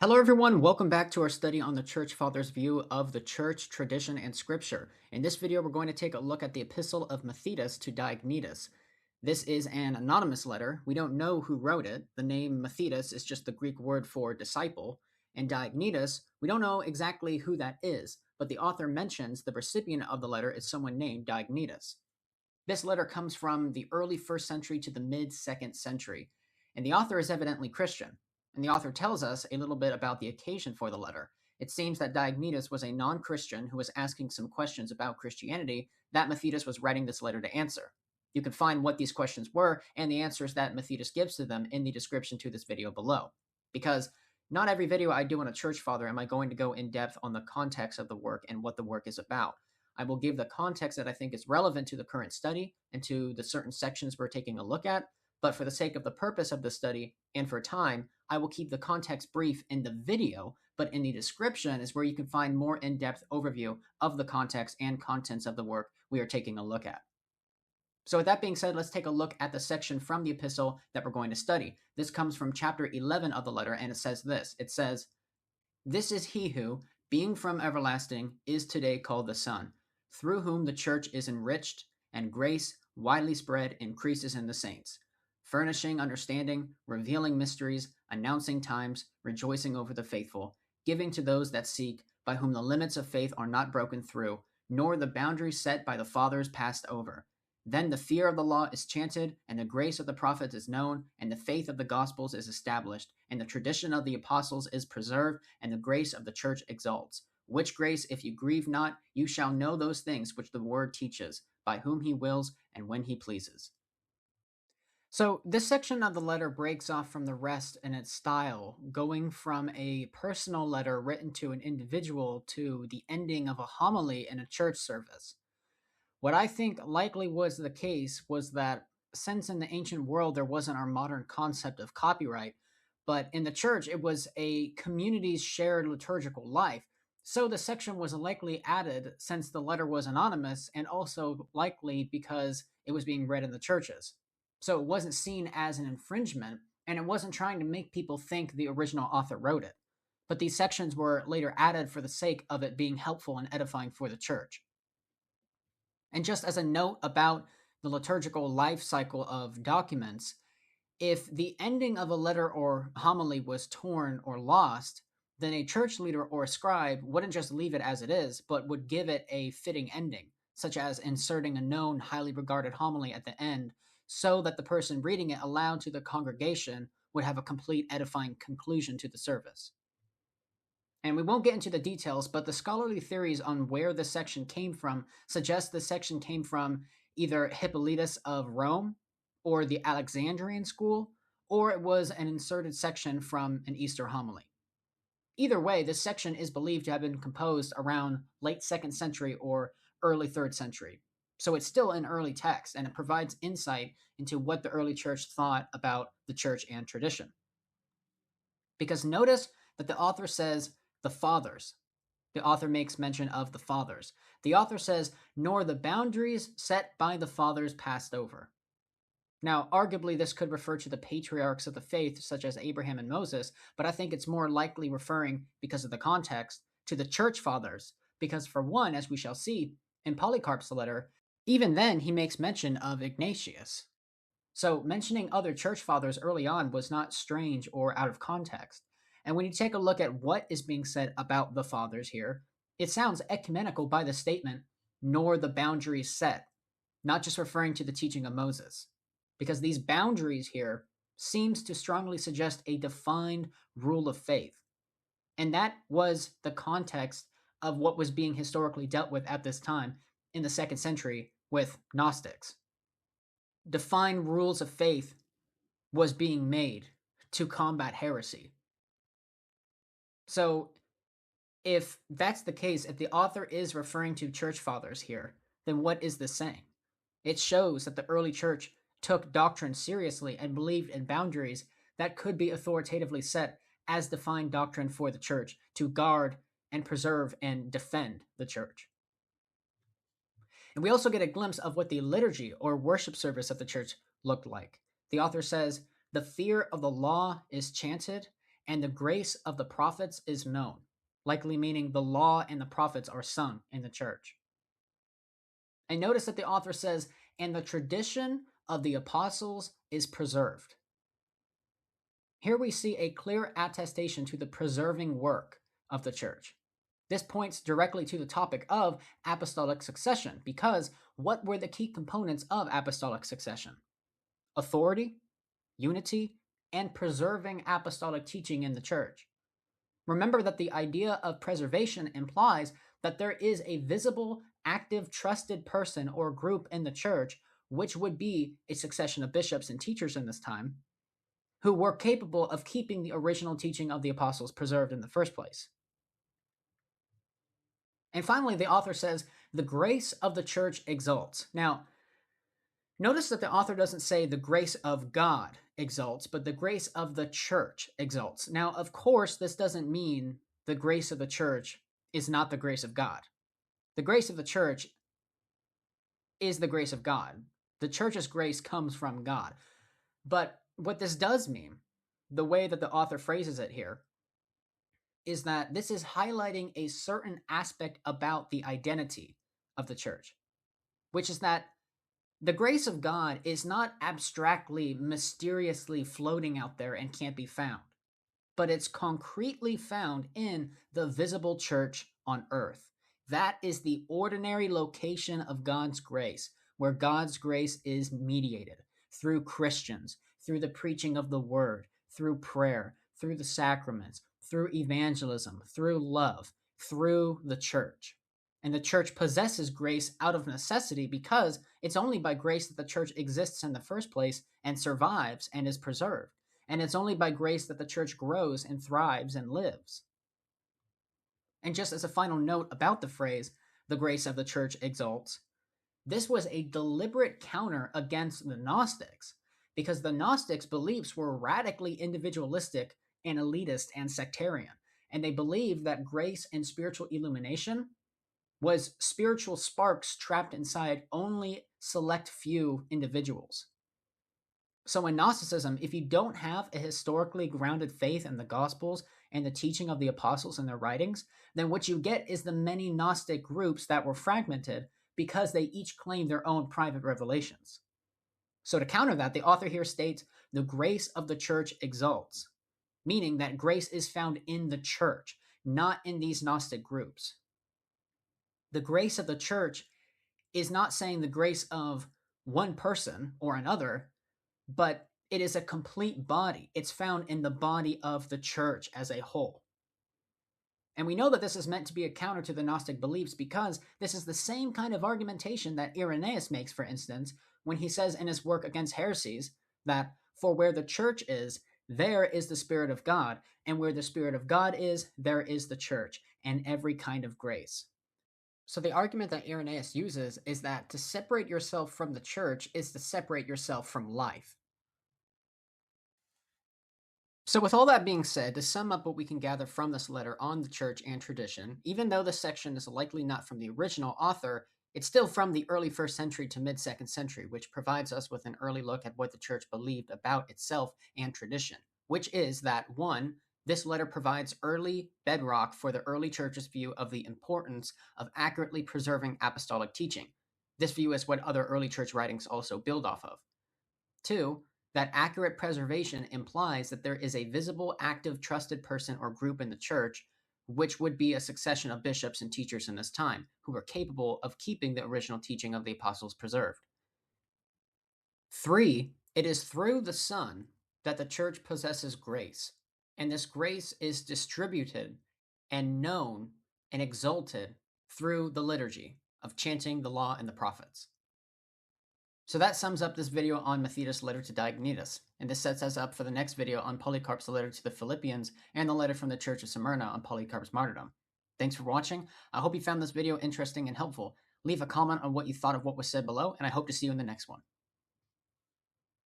Hello, everyone. Welcome back to our study on the Church Fathers' view of the Church, tradition, and Scripture. In this video, we're going to take a look at the Epistle of Mathetes to Diognetus. This is an anonymous letter. We don't know who wrote it. The name Mathetes is just the Greek word for disciple. And Diognetus, we don't know exactly who that is, but the author mentions the recipient of the letter is someone named Diognetus. This letter comes from the early 1st century to the mid-2nd century, and the author is evidently Christian. And the author tells us a little bit about the occasion for the letter. It seems that Diognetus was a non-Christian who was asking some questions about Christianity that Mathetes was writing this letter to answer. You can find what these questions were and the answers that Mathetes gives to them in the description to this video below. Because not every video I do on a church father am I going to go in depth on the context of the work and what the work is about. I will give the context that I think is relevant to the current study and to the certain sections we're taking a look at, but for the sake of the purpose of the study and for time, I will keep the context brief in the video, but in the description is where you can find more in-depth overview of the context and contents of the work we are taking a look at. So with that being said, let's take a look at the section from the epistle that we're going to study. This comes from chapter 11 of the letter, and it says this. It says, "This is he who, being from everlasting, is today called the Son, through whom the church is enriched, and grace, widely spread, increases in the saints, furnishing understanding, revealing mysteries, announcing times, rejoicing over the faithful, giving to those that seek, by whom the limits of faith are not broken through, nor the boundaries set by the fathers passed over. Then the fear of the law is chanted, and the grace of the prophets is known, and the faith of the gospels is established, and the tradition of the apostles is preserved, and the grace of the church exalts. Which grace, if you grieve not, you shall know those things which the word teaches, by whom he wills, and when he pleases." So this section of the letter breaks off from the rest in its style, going from a personal letter written to an individual to the ending of a homily in a church service. What I think likely was the case was that since in the ancient world there wasn't our modern concept of copyright, but in the church it was a community's shared liturgical life. So the section was likely added since the letter was anonymous and also likely because it was being read in the churches. So it wasn't seen as an infringement, and it wasn't trying to make people think the original author wrote it. But these sections were later added for the sake of it being helpful and edifying for the church. And just as a note about the liturgical life cycle of documents, if the ending of a letter or homily was torn or lost, then a church leader or a scribe wouldn't just leave it as it is, but would give it a fitting ending, such as inserting a known, highly regarded homily at the end, so that the person reading it aloud to the congregation would have a complete edifying conclusion to the service. And we won't get into the details, but the scholarly theories on where this section came from suggest this section came from either Hippolytus of Rome or the Alexandrian school, or it was an inserted section from an Easter homily. Either way, this section is believed to have been composed around late 2nd century or early 3rd century. So it's still an early text, and it provides insight into what the early church thought about the church and tradition. Because notice that the author says the fathers. The author makes mention of the fathers. The author says, "Nor the boundaries set by the fathers passed over." Now, arguably, this could refer to the patriarchs of the faith, such as Abraham and Moses, but I think it's more likely referring, because of the context, to the church fathers, because for one, as we shall see, in Polycarp's letter, even then he makes mention of Ignatius. So mentioning other church fathers early on was not strange or out of context. And when you take a look at what is being said about the fathers here, it sounds ecumenical by the statement, "nor the boundaries set," not just referring to the teaching of Moses. Because these boundaries here seems to strongly suggest a defined rule of faith. And that was the context of what was being historically dealt with at this time in the 2nd century with Gnostics. Defined rules of faith was being made to combat heresy. So if that's the case, if the author is referring to church fathers here, then what is this saying? It shows that the early church took doctrine seriously and believed in boundaries that could be authoritatively set as defined doctrine for the church to guard and preserve and defend the church. And we also get a glimpse of what the liturgy or worship service of the church looked like. The author says, "The fear of the law is chanted, and the grace of the prophets is known, likely meaning the law and the prophets are sung in the church. And notice that the author says, and the tradition of the apostles is preserved. Here we see a clear attestation to the preserving work of the church. This points directly to the topic of apostolic succession, because what were the key components of apostolic succession? Authority, unity, and preserving apostolic teaching in the church. Remember that the idea of preservation implies that there is a visible, active, trusted person or group in the church, which would be a succession of bishops and teachers in this time, who were capable of keeping the original teaching of the apostles preserved in the first place. And finally, the author says, the grace of the church exalts. Now, notice that the author doesn't say the grace of God exalts, but the grace of the church exalts. Now, of course, this doesn't mean the grace of the church is not the grace of God. The grace of the church is the grace of God. The church's grace comes from God. But what this does mean, the way that the author phrases it here, is that this is highlighting a certain aspect about the identity of the church, which is that the grace of God is not abstractly, mysteriously floating out there and can't be found, but it's concretely found in the visible church on earth. That is the ordinary location of God's grace, where God's grace is mediated through Christians, through the preaching of the word, through prayer, through the sacraments, through evangelism, through love, through the church. And the church possesses grace out of necessity, because it's only by grace that the church exists in the first place and survives and is preserved. And it's only by grace that the church grows and thrives and lives. And just as a final note about the phrase, the grace of the church exalts, this was a deliberate counter against the Gnostics, because the Gnostics' beliefs were radically individualistic and elitist and sectarian. And they believed that grace and spiritual illumination was spiritual sparks trapped inside only select few individuals. So in Gnosticism, if you don't have a historically grounded faith in the Gospels and the teaching of the apostles and their writings, then what you get is the many Gnostic groups that were fragmented because they each claim their own private revelations. So to counter that, the author here states, the grace of the church exalts, meaning that grace is found in the church, not in these Gnostic groups. The grace of the church is not saying the grace of one person or another, but it is a complete body. It's found in the body of the church as a whole. And we know that this is meant to be a counter to the Gnostic beliefs, because this is the same kind of argumentation that Irenaeus makes, for instance, when he says in his work Against Heresies that, for where the church is, there is the Spirit of God, and where the Spirit of God is, there is the church, and every kind of grace. So the argument that Irenaeus uses is that to separate yourself from the church is to separate yourself from life. So with all that being said, to sum up what we can gather from this letter on the church and tradition, even though this section is likely not from the original author, it's still from the early 1st century to mid-2nd century, which provides us with an early look at what the church believed about itself and tradition, which is that, 1, this letter provides early bedrock for the early church's view of the importance of accurately preserving apostolic teaching. This view is what other early church writings also build off of. 2, that accurate preservation implies that there is a visible, active, trusted person or group in the church, which would be a succession of bishops and teachers in this time, who were capable of keeping the original teaching of the apostles preserved. 3, it is through the Son that the church possesses grace, and this grace is distributed and known and exalted through the liturgy of chanting the law and the prophets. So that sums up this video on Mathetes' letter to Diognetus, and this sets us up for the next video on Polycarp's letter to the Philippians and the letter from the Church of Smyrna on Polycarp's martyrdom. Thanks for watching. I hope you found this video interesting and helpful. Leave a comment on what you thought of what was said below, and I hope to see you in the next one.